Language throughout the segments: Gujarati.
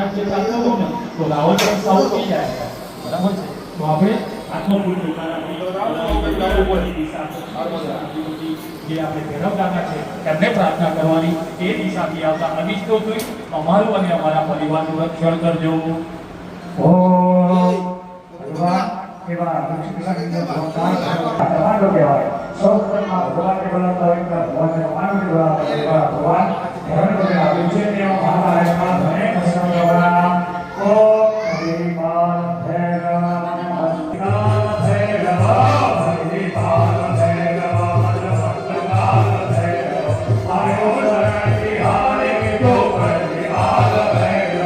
નાટ્ય ચાલતું હતું ને તો રાવણ રસ્તાઓ થઈ જાય બરાબર છે તો આપણે આત્મકૂળ જે આપણે ભૈરવ દાદા છે એમને પ્રાર્થના કરવાની એ દિશાથી આવતા અનિષ્ટો જોઈ અમારું અને અમારા પરિવારનું રક્ષણ કરજો. એવા લક્ષ્મીનારાયણનો ભગવાન તમારો કહેવાય સૌપ્રથમ ભગવાનને બોલાવતા હોય કે ભગવાનને માનવી બોલાવતા ભગવાન ધર્મને આપ્યું છે તેમાં મહાભારતમાં ઘણે પ્રસંગ દ્વારા ઓ હરિમાન ભૈરવ નમસ્કાર ભૈરવ હરિપાલ ભૈરવ મનમસ્તકાલ ભૈરવ આયો શરણથી હારે તો હરિપાલ ભૈરવ.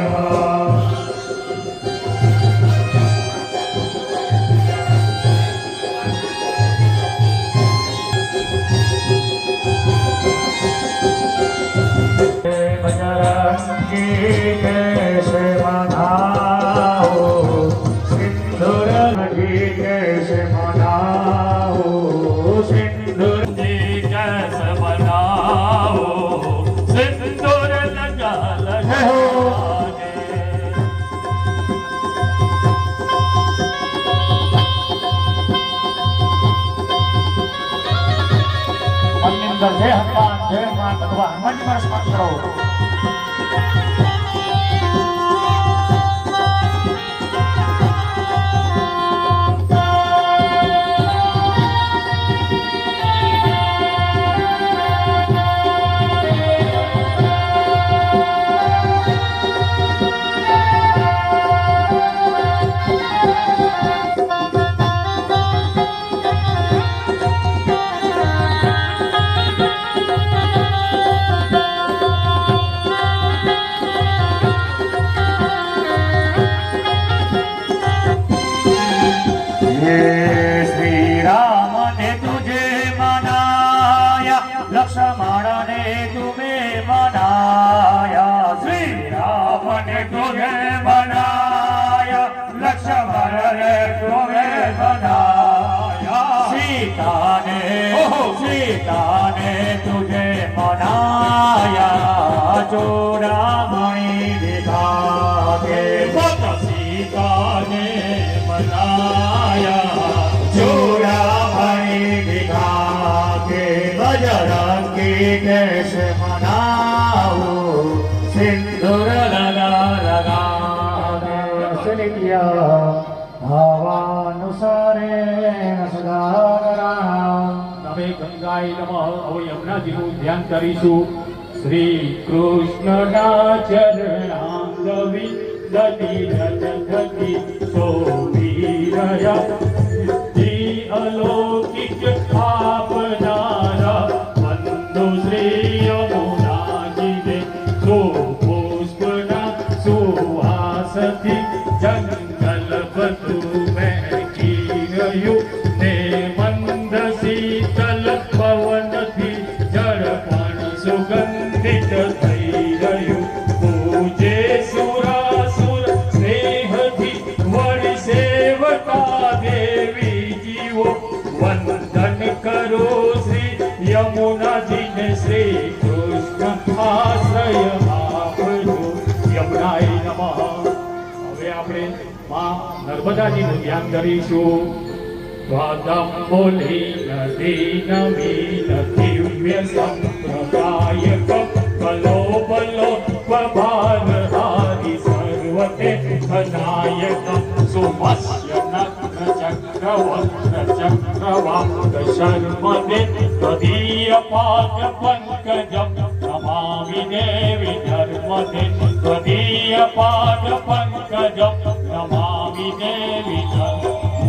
कैसे मनाओ सिंदूर कैसे मनाओ सिंदूर कैसे मनाओ सिंदूर लगा लगा મનિંદર જય હનુમાન જય માં ભગવાન હનુમાનજી સ્મરણ કરો. लक्ष्मण ने तुम्हें बनाया श्री राम ने तुम्हें बनाया लक्ष्मण ने तुम्हें बनाया सीता ने तुझे बनाया चूड़ामणि दिखा के सीता ने बनाया चूड़ामणि दिखा के बजरंगी कैसे मनाओ सिंदूर लगा लगा किया भावानुसारे હવે ગંગાય નમઃ. હવે યમુનાજીનું ધ્યાન કરીશું. શ્રી કૃષ્ણના ચરણાંગવી દતી દતી સોવીરયા જી અલૌકિક આપનારા બંધુ શ્રી યમુનાજીને સુપુષ્પના સુવાસથી જંગલ બધું મહેકી ગયું ને મંદ શીતલ પવનથી જળ પણ સુગંધિત થઈ રહ્યું. પૂજે સુરાસુર સ્નેહથી વળી સેવકા દેવી જીવો વંદન કરો શ્રી યમુનાજીને શ્રી કૃષ્ણ આશ્રય આપજો. યમુનાય નમઃ. હવે આપણે માં નર્મદાજીનું ધ્યાન કરીશું. વાદંબોલી નદી નવીન દિવ્ય સંપ્રદાયક કલોબલો પ્રભારહારી સર્વતે નાયક સુમસ્ય નગ્ન ચક્રવક્ર ચક્રવાક શર્મદે તદીય પાદ પંકજમ નમામિ દેવી ધર્મદે તદીય પાદ પંકજમ નમામિ દેવી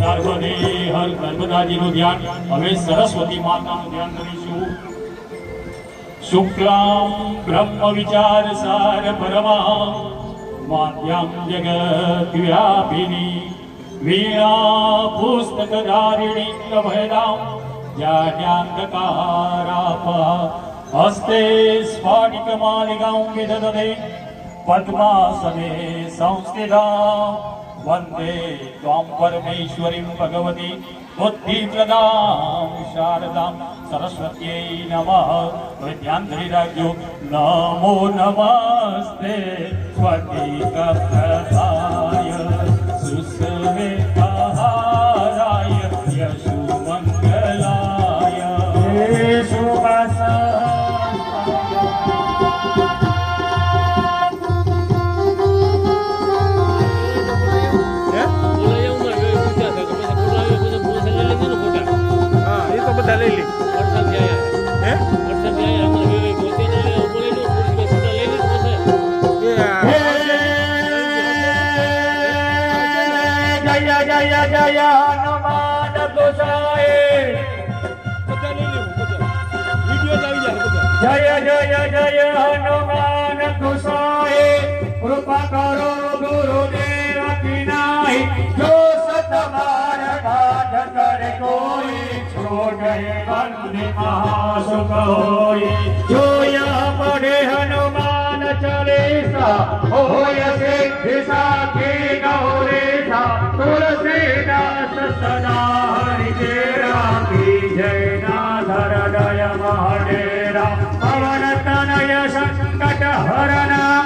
નર્મદે હર નર્મદાજીનું ધ્યાન. હવે સરસ્વતી માતાનું ધ્યાન કરીશું. શુક્લામ બ્રહ્મ વિચાર સાર પરમા માધ્યમ જગત વ્યાપિની વીણા પુસ્તક ધારિણી પ્રભેદામ જાડ્યાંધકારાપા હસ્તે સ્ફાટિક માલિકાં વિદધતે પદ્માસને સંસ્થિતા વંદે ત્વાં પરમેશ્વરીં ભગવતી बुद्धिप्रदां शारदां सरस्वत्यै नमः. ધ્યાન ધરી રાખજો. નમો નમસ્તે સ્વર્ગિક જય હનુમાન ગોસાઈ જય જય જય હનુમાન ગોસાઈ કૃપા કરો ગુરુદેવ કી નાઈ જો સતબાર કાજ કરે કોઈ છોડે બંને મહાસુખ હોય જોયા પડે હનુમાન ચાલીસા હોય સિદ્ધિ સાખી ગૌરીસા તુલસીદાસ સદા હરિ કે રાખી જય નાથ હૃદય મહાડેરા પવન તનય સંકટ હરના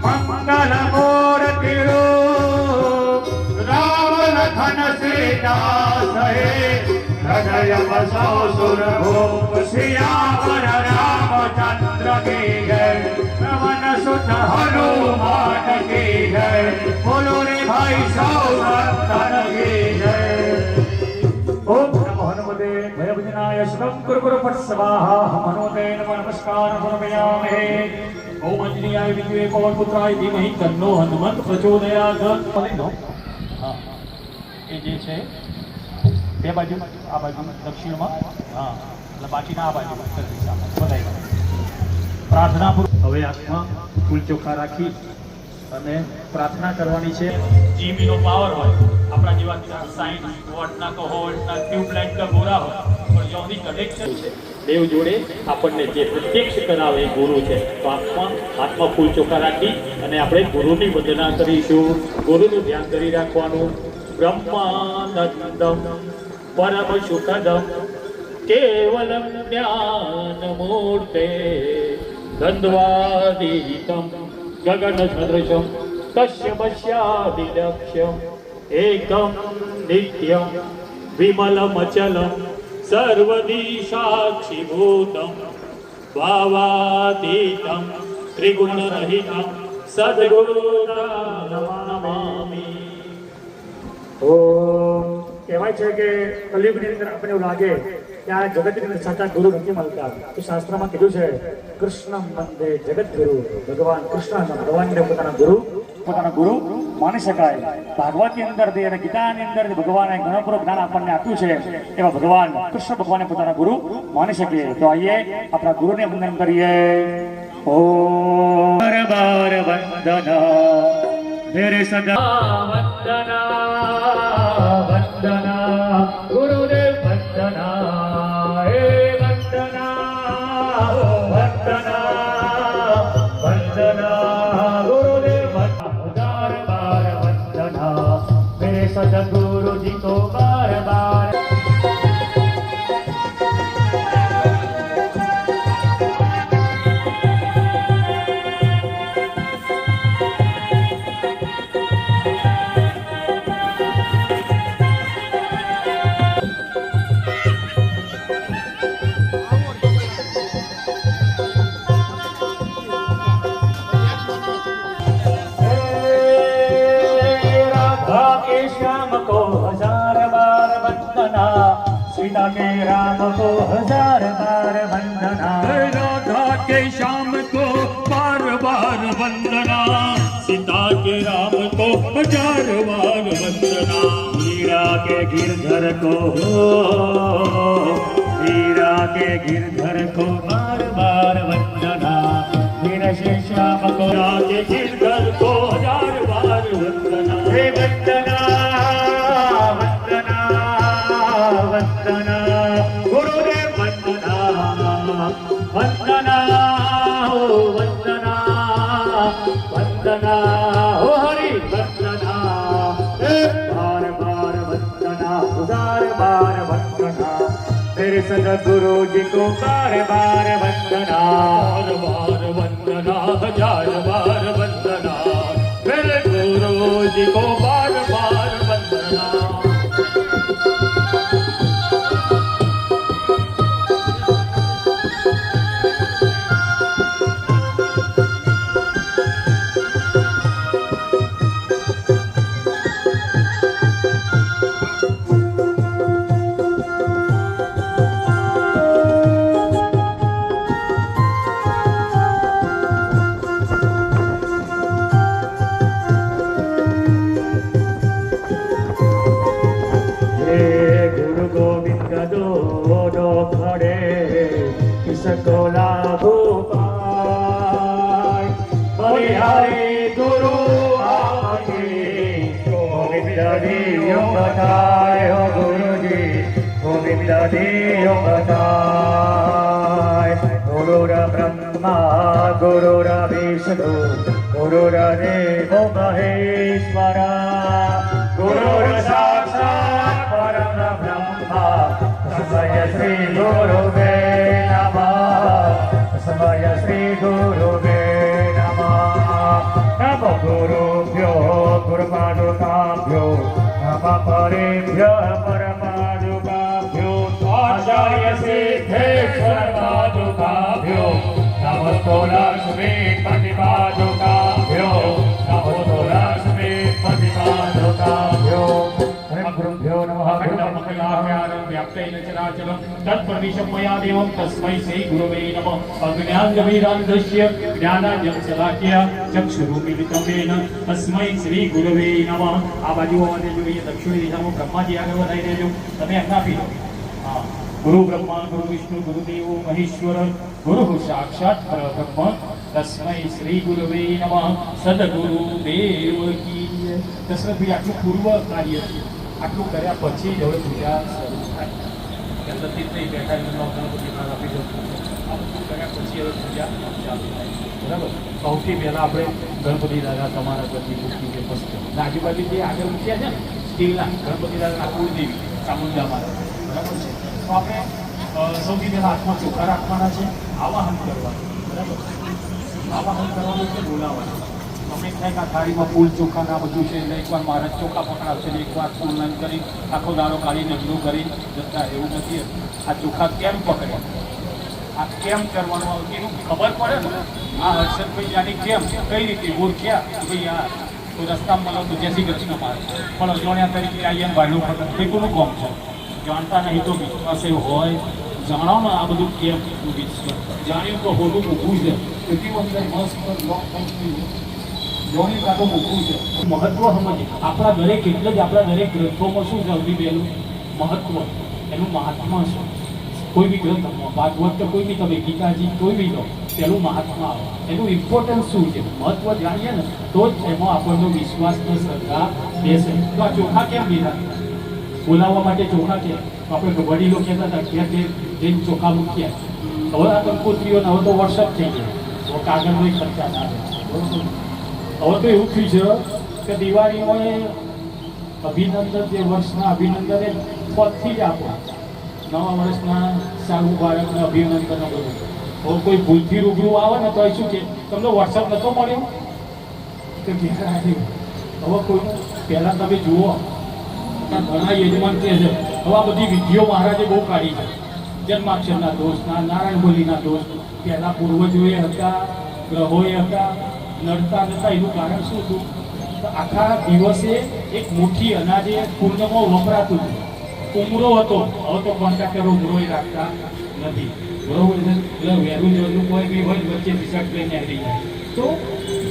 મંગલ મૂર્તિ રૂપ રામ લખન સીતા સહિત હૃદય બસો સુર ભૂપ સિયાવર રામચંદ્ર કી જય પવન સુત હનુમાન કી જય બોલો રે ભાઈ સૌરતન કી જય ઓમ નમો હનુમતે ભયભજનાય શુભમ કુરુ કુરુ ફટ સ્વાહા હનુમતે નમઃ નમસ્કાર સમર્પયામિ ઓમ અંજનીયાય વિદ્મહે પવનપુત્રાય ધીમહિ તન્નો હનુમંત પ્રચોદયાત હા એ જે છે બે બાજુ આ બાજુ દક્ષિણમાં હા એટલે બાકીના આ બાજુ ઉત્તર દિશામાં બધાય પ્રાર્થના હવે આંખમાં ફૂલ ચોખ્ખા રાખી અને પ્રાર્થના કરવાની છે જીબીનો પાવર હોય આપણા જેવા 60 વોટના કે વોલ્ટના ટ્યુબલાઇટ કે ગોરા હોય પણ જો આની કનેક્શન છે દેવ જોડે આપણને જે પ્રત્યક્ષ કરાવે એ ગુરુ છે તો હાથમાં ફૂલ ચોખ્ખા રાખી અને આપણે ગુરુની વંદના કરીશું ગુરુનું ધ્યાન કરી રાખવાનું બ્રહ્માનંદમ પરમ સુખદમ કેવલમ જ્ઞાન મૂર્તે ગંધવાદીતમ ગગન સદૃશમ તસ્ય પશ્યાદિલક્ષ્યમ એકમ નિત્યમ વિમલમચલમ સર્વદી સાક્ષીભૂતમ ભાવાતીતમ ત્રિગુણરહિતમ સદ્ગુરું નમામિ ઓમ કહેવાય છે કે કલિયુગની અંદર આપણને એવું લાગે કે આ જગતની અંદર સાચા ગુરુ નથી મળતા તો શાસ્ત્રમાં કીધું છે કૃષ્ણ વંદે જગતગુરુ ભગવાન કૃષ્ણ ભગવાનને પોતાના ગુરુ માની શકાય ભાગવતની અંદરથી અને ગીતાની અંદરથી ભગવાને ઘણું પૂરું જ્ઞાન આપણને આપ્યું છે એવા ભગવાન કૃષ્ણ ભગવાને પોતાના ગુરુ માની શકીએ તો આઈએ આપણા ગુરુને વંદન કરીએ ઓમ બાર વંદના मेरे सदा वंदना गुरुदेव वंदना हे वंदना गुरुदेव हजार बार वंदना मेरे सदगुरु जी को बार बार सीता के राम को हजार बार वंदना राधा के श्याम को बार बार वंदना सीता के राम को हजार बार वंदना हीरा के गिरधर को बार बार वंदना हीरा से श्याम को के गिरधर को हजार बार वंदना हे वंदना गुरुदेव वंदना हो हरि वंदना बार बार वंदना हजार बार वंदना मेरे सदगुरु जी को बार बार वंदना हजार बार वंदना मेरे गुरु जी को बार बार वंदना હરે ગુરુ આપકે ગોવિંદ દેવ બતાય હો ગુરુજી ગોવિંદ દેવ બતાય ગુરુર બ્રહ્મા ગુરુર વિષ્ણુ ગુરુર દેવો મહેશ્વરા ગુરુર સાક્ષાત પરમ બ્રહ્મા તસ્મૈ શ્રી ગુરુવે નમઃ તસ્મૈ શ્રી ગુરુવે નમઃ નમો ગુરુભ્યો ગુરુપાદુકાભ્યો નમઃ પરેભ્યઃ પરમાદુકાભ્યો આચાર્ય સિદ્ધેશ્વર પાદુકાભ્યો નમસ્તો લક્ષ્મી પ્રતિપાદુકાભ્યો નમસ્તો લક્ષ્મી પ્રતિપાદુકાભ્યો ગુરુભ્યો નમઃ વ્યાપ્તેન ચરાચરં તત્પ્રવિશં મયા દેવં તસ્मै શ્રી ગુરવે નમઃ અજ્ઞાનજમિરાંધસ્ય જ્ઞાનાંજન શલાકયા ચક્ષુરુમિલિतं येन તસ્मै શ્રી ગુરવે નમઃ આ બાજુ આવવાને જોઈએ દક્ષિણ દિશામાં બ્રહ્માજી આગળ વધાઈ રહેજો તમે એમના પી હા ગુરુ બ્રહ્મા ગુરુ વિષ્ણુ ગુરુદેવો મહેશ્વર ગુરુ સાક્ષાત પરબ્રહ્મ તસ્मै શ્રી ગુરવે નમઃ સદગુરુ દેવ કી દશરથભાઈ આટલું પૂર્વ કાર્ય છે આટલું કર્યા પછી જ હવે પૂજા શરૂ થાય ગણપતિ નહીં બેઠા ગણપતિ નામ આપી દો આટલું કર્યા પછી હવે પૂજા ચાલુ થાય બરાબર સૌથી પહેલાં આપણે ગણપતિ દાદા તમારા ગતિ મૂકી છે પછી આજુબાજુ જે આગળ મૂક્યા છે ને સ્ટીલના ગણપતિ દાદાના કુળદેવી ચામુંડા માતા બરાબર છે તો આપણે સૌથી પહેલાં હાથમાં ચોખા રાખવાના છે આવાહન કરવાનું બરાબર આવાહન કરવાનું એટલે બોલાવવાનું અમે થાય કે આ થાળીમાં ફૂલ ચોખાના બધું છે એટલે એકવાર મહારાજ ચોખા પકડાવશે ને એકવાર ફૂલન કરી આખો દાડો કાઢી નજરું કરી જતા એવું નથી આ ચોખા કેમ પકડ્યા આ કેમ કરવાનું એનું ખબર પડે ને આ હર્ષદભાઈ જાણી કેમ કઈ રીતે ઓળખ્યા કે ભાઈ આ કોઈ રસ્તામાં મળો તો જય શ્રી કૃષ્ણ મારે પણ અજાણ્યા તરીકે આવીને ભાડું પકડ એ કોનું કોમ છે જાણતા નહીં તો વિશ્વાસ એવું હોય જાણો ને આ બધું કેમ જાણ્યું તો હોલું મૂકવું છે એટલી અંદર મસ્ત લોક જોની કાઢો મૂકવું છે મહત્વ સમજીએ આપણા દરેક એટલે જ આપણા દરેક ગ્રંથોમાં શું છે સૌથી પહેલું મહત્વ એનું મહાત્મા શું કોઈ બી ગ્રંથમાં ભાગવત તો કોઈ બી તમે ગીતાજી કોઈ બી લો તેનું મહાત્મા આવે એનું ઇમ્પોર્ટન્સ શું છે મહત્વ જાણીએ ને તો જ એમાં આપણનો વિશ્વાસ ને શ્રદ્ધા બેસે તો આ ચોખા કેમ લીધા બોલાવવા માટે ચોખા કેમ આપણે વડીલો કહેતા હતા કે જઈને ચોખા મૂક્યા હવે આ કંકોત્રીઓને હવે તો વોટ્સઅપ થઈ ગયા હવે કાગળનો ખર્ચા ના આવે બરોબર હવે તો એવું થયું છે કે દિવાળીમાં અભિનંદન જે વર્ષના અભિનંદન એ પદથી જ આપો નવા વર્ષના સારું બાળકને અભિનંદન બધું હવે કોઈ ભૂલથી રૂબરૂ આવે ને તો એ શું કે તમને વોટ્સઅપ નહોતો મળ્યો તો ઘેર આવ્યું હવે કોઈ પહેલાં તમે જુઓ ઘણા યજમાન કહે છે હવે આ બધી વિધિઓ મહારાજે બહુ કાઢી છે જન્માક્ષરના દોષના નારાયણ બોલીના દોષ પહેલાં પૂર્વજોએ હતા ગ્રહોએ હતા નડતા નતા એનું કારણ શું હતું તો આખા દિવસે એક મુઠ્ઠી અનાજે પૂર્ણમાં વપરાતું હતું ઉમરો હતો હવે તો કોન્ટ્રાક્ટરો ઉમરોય રાખતા નથી બરોબર છે એટલે વહેલું જવાનું કોઈ બી હોય વચ્ચે રિસર્ચ લઈને આવી જાય તો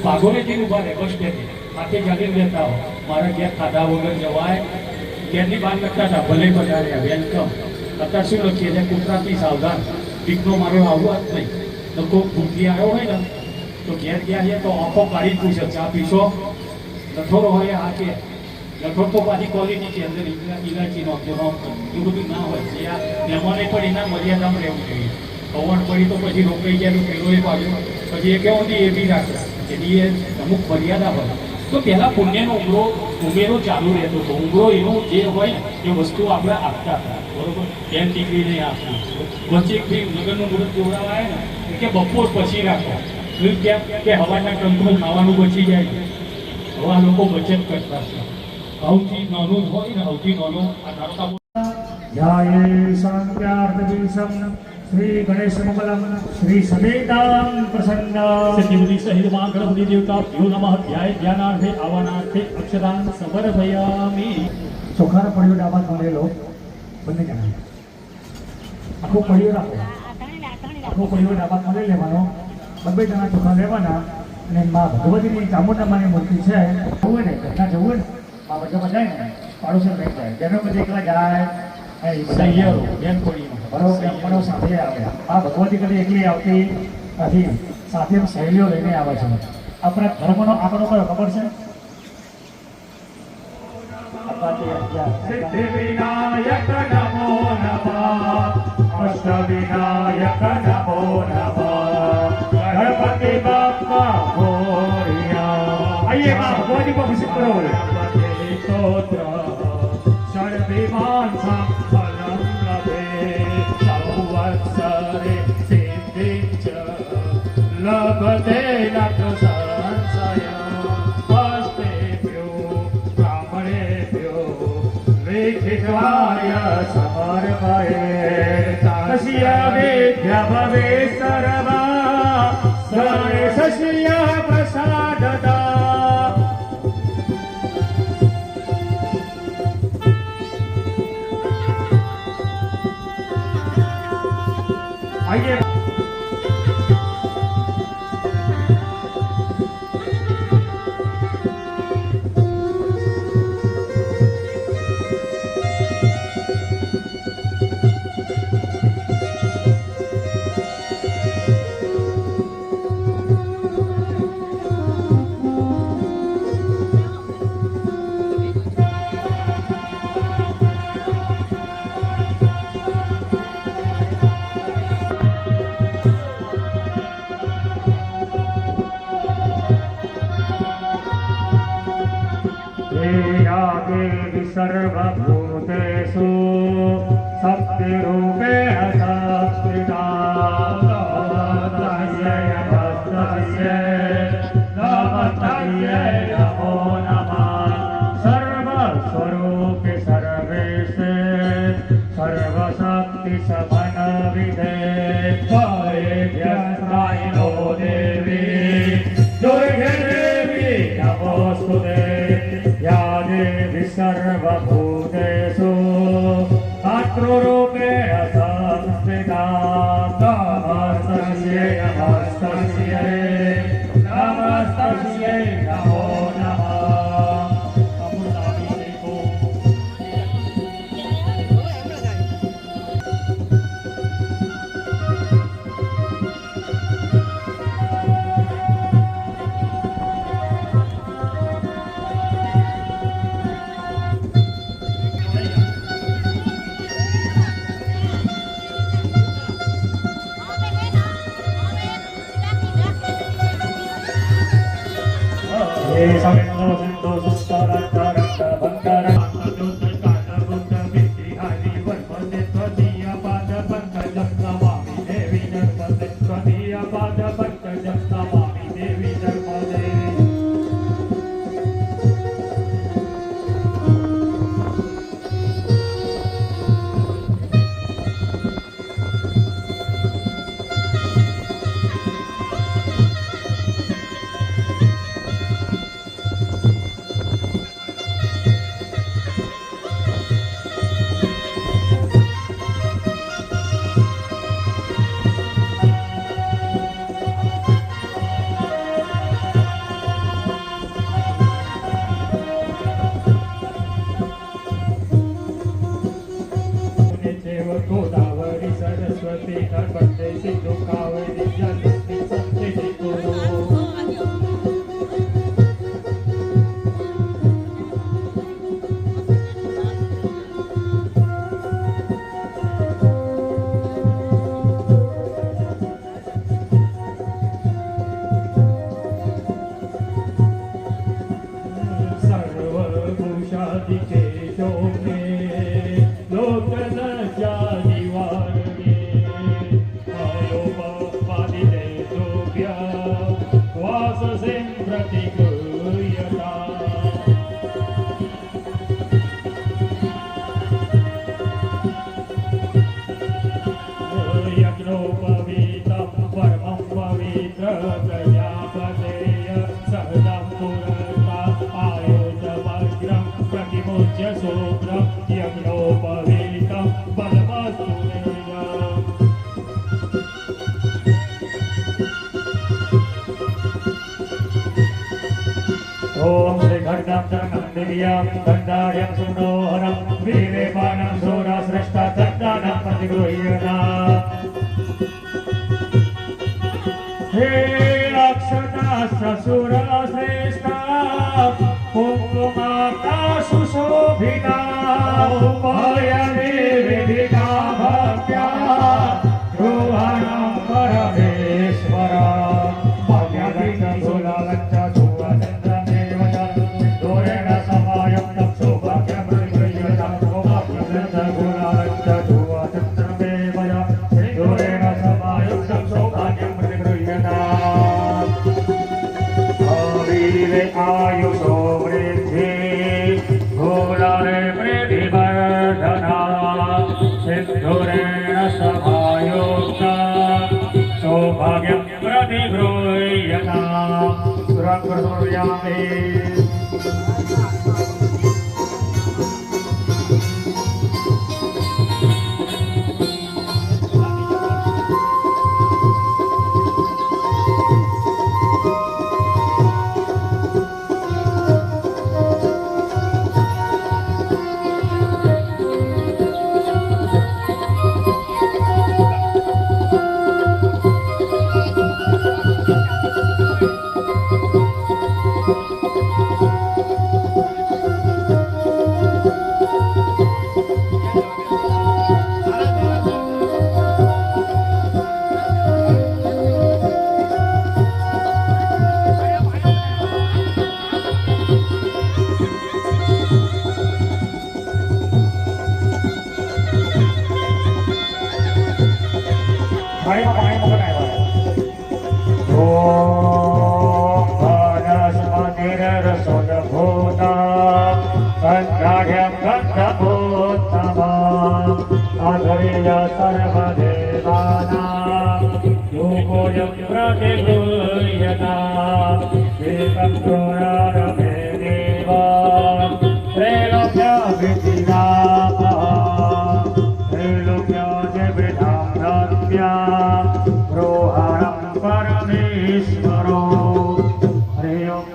ભાગોને જે ઊભા રહે બસ સ્ટેન્ડે માથે જાગીને રહેતા હોય મારા ઘેર ખાધા વગર જવાય ઘેરની બહાર લખતા હતા ભલે પધાર્યા વેલકમ અત્યારે શું લખીએ છીએ કૂતરાથી સાવધાન દીકરો મારો આવવા જ નહીં તો કોઈ ભૂખી આવ્યો હોય ને તો ઘેર ગયા છે તો આંખો કાઢી જ પૂછે ચા પીશો લઠોરો હોય આ કે લઠોર તો પાછી ક્વોલિટી છે અંદર ઇલાયચી નોખજો એ બધું ના હોય છે આ મહેમાને પણ એના મર્યાદામાં રહેવું જોઈએ કવણ પડી તો પછી રોકાઈ જાય તો પેલો એ પાડ્યો પછી એ કેવું એ બી રાખે એની એ અમુક મર્યાદા હોય તો પહેલાં પુણ્યનો ઉમેરો ચાલુ રહેતો હતો ઉમરો એનું જે હોય એ વસ્તુ આપણે આપતા હતા બરોબર એમ ટીકવી નહીં આપવું વચ્ચે એક લગ્નનું મુહૂર્ત જોડાવાય ને કે બપોર પછી રાખો કેમ કે હવાના કંકનું ખાવાનું બચી જાય હવા લોકો બચત કરતા છે સૌથી નાનું હોય ને સૌથી નાનું આ ધારકા જય સંખ્યાર્થવિષમ શ્રી ગણેશ મંગલમ શ્રી સદેતામ પ્રસન્ન સત્યવતી સહિત મા ગણપતિ દેવતા ભ્યો નમઃ ધ્યાય ધ્યાનાર્થે આવાનાર્થે અક્ષરાન સમર્પયામિ ચોખાનો પડ્યો ડાબા મળેલો બંને જણા આખો પડ્યો રાખો આખો પડ્યો ડાબા મળી લેવાનો બબ્બે જણા ચોખા લેવાના અને મા ભગવતીની ચામુંડા માની મૂર્તિ છે જવું ને ઘરના જવું ને મા બધા જાય ને પાડોશી લઈ જાય જેનો બધે એકલા જાય સૈયરો બેન પડી બરોબર સાથે આવે આ ભગવતી કદી એકલી આવતી નથી સાથે સહેલીઓ લઈને આવે છે આપણે ધર્મનો આંકડો કયો ખબર છે? સિદ્ધિ વિનાયક નમો નમઃ, અષ્ટ વિનાયક નમો નમઃ, ગણપતિ બાપ્પા મોરિયા. આइए बाप भगवान को खुशी करो. गणपति स्तोत्र सर्वविमान फलम लभे, संवत्सरे सिद्धिं च लभते न संशयम्. हस्तेभ्यो ब्राह्मणेभ्यो लिखित्वाय समर्पये. तस्य विद्या भवेत् सर्वा, गणेशस्य प्रसादतः. आइए सर्वभूतेषु शक्तिरूपेण संस्थिता. तस्यै नमो नमः. सर्वस्वरूपे सर्वेशे सर्वशक्ति समन्विते भयभ्यस्त्रायिनो देवी दुर्गे देवी नमोस्तुते. या देवी सर्वभूतेषु मातृरूपेण संस्थिता. नमस्तस्यै नमस्तस्यै नमस्तस्यै नमो नमः. गोदावरी सरस्वती नर्मदे सिंधु कावेरी जलस्मिन् सन्निधिं कुरु. सर्वभूषादिकेशो मे लोकनजा निवारणे अयोपवादिदेतोभ्य वाससिं प्रतिगृह्यता. यज्ञोपवीतं परमं पवित्र प्रजापतेय सहजं पुरस्ता आयुधवज्रं प्रतिमुच्य शुभ्रं यज्ञोपवीतं बलमस्तु तेजम्. ओम श्री घटं चरणं दिव्यं दण्डाढ्यं सुमनोहरं वीरेपानं शूरश्रेष्ठ दण्डानं प्रतिगृह्यता. हे अक्षता સસુર શ્રેષ્ઠા કુંકુમાતા સુશોભિતા ઉપયને વિધિતા ભક્ત્યા ગૃહાણાં પરમેશ્વર ભાગ્યાદિક સુલાલચ્ચ ધુવચંદ્રમેવ ચ દોરેણ સમાયુક્તં સૌભાગ્યમૃતગૃહ્યતા ગુલાલચ્ચ ધુવચંદ્રમેવ ચ દોરેણ સમાયુક્તં સૌભાગ્યમૃતગૃહ્યતા હરિરે આયુષો વૃદ્ધિ ગુલાલે વૃદ્ધિવર્ધના સિદ્ધુરેણ સમાયુક્તા સૌભાગ્યમ પ્રતિગૃહ્યતા સુરકૃતોર્યામે પાણી મગન આવ્યા ઓમ વનસ્પતિરસોદભૂતા કંઠાઢ્યં કંઠભૂતમા આધર્ય સર્વદેવાનાં યોગોયં પ્રતિગૃહ્યતા એકં ક્રોરારભે દેવા ત્રૈલોક્ય વિધિરાપા ત્રૈલોક્ય ગૃહાણં પરમેશ્વરો હરે ઓમ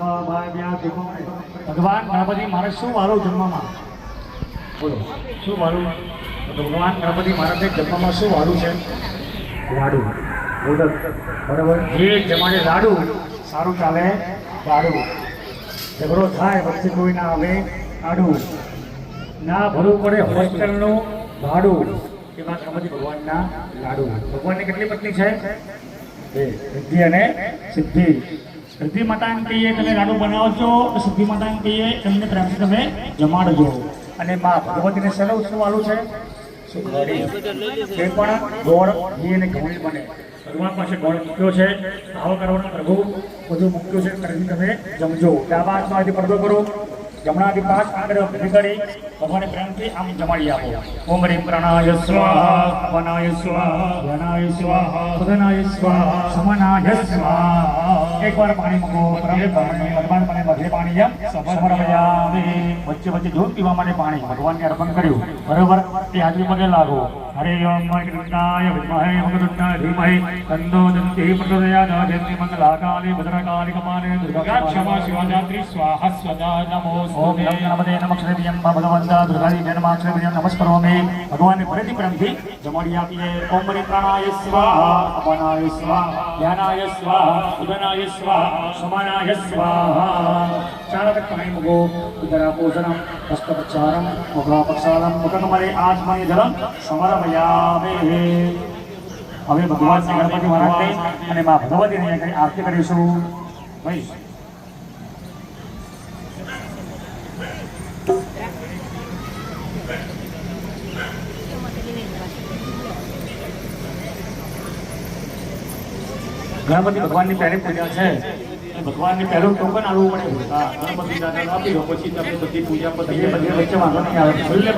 ભગવાન ગણપતિ મહારાજ શું વાળું જન્મમાં બોલો શું વાળું ભગવાન ગણપતિ મહારાજને જન્મમાં શું વાળું છે લાડુ મોદક બરાબર જે જમાડે લાડુ સારું ચાલે લાડુ ઝઘડો થાય વચ્ચે કોઈ ના આવે લાડુ ના ભરવું પડે હોસ્ટેલનું ભાડું એમાં ગણપતિ ભગવાનના લાડુ ભગવાનની કેટલી પત્ની છે બે સિદ્ધિ અને સિદ્ધિ સિદ્ધિ માતાને કહીએ તમે લાડુ બનાવજો સિદ્ધિ માતાને કહીએ તમને પ્રેમથી તમે જમાડજો અને માં ભગવતીને સલવ શું વાળું છે શું ઘડી તે પણ ગોળ ઘી અને ઘઉં બને ભગવાન પાસે ગોળ મૂક્યો છે ભાવ કરવાનો પ્રભુ બધું મૂક્યું છે કરીને તમે જમજો ડાબા હાથમાંથી પડદો કરો જમણાથી પાસ આગળ ભેગી કરી ભગવાને પ્રેમથી આમ જમાડી આપો ઓમ રીમ પ્રાણાય સ્વાહા વનાય સ્વાહા ધનાય સ્વાહા સુધનાય સ્વાહા સમનાય સ્વાહા એકવાર પાણી મૂકો ભગવાન મને બધે પાણી એમ સમર્પયામિ વચ્ચે વચ્ચે દૂધ પીવા માટે પાણી ભગવાનને અર્પણ કર્યું બરોબર એ હાજરી પગે લાગો હરે ઓમ કૃષ્ણાય વિદ્મહે મકરુષ્ણાય ધીમહિ તન્નો દંતિ પ્રચોદયાત જયંતિ મંગલાકાલી ભદ્રકાલી કપાલે દુર્ગા ક્ષમા શિવાજાત્રી સ્વાહા સ્વદા નમો ઓમ ગણપતે નમઃ ક્ષેત્રિયં ભગવંતા દુર્ગાજી જન્માક્ષરેય નમસ્કરોમિ ભગવાનને ફરીથી પ્રેમથી જમાડી આપીએ ઓમ હરિ પ્રાણાય સ્વાહા અપનાય સ્વાહા ધ્યાનાય સ્વાહા ઉદનાય સ્વાહા સમાનાય સ્વાહા ચાલક પાણી મૂકો ઉદરાપોષણમ હસ્તપચારમ મુખાપક્ષાલમ મુખકમલે આત્મનિ જલમ સમર્પયામિ હવે ભગવાન શ્રી ગણપતિ મહારાજને અને મા ભગવતીની આરતી કરીશું ભાઈ ગણપતિ ભગવાનની પહેલી પૂજા છે ભગવાનની પહેલું ટોકન આલવું પડે ગણપતિ દાદા આપી દો પછી તમે બધી પૂજા પછી વચ્ચે વાંધો નહીં આવે પછી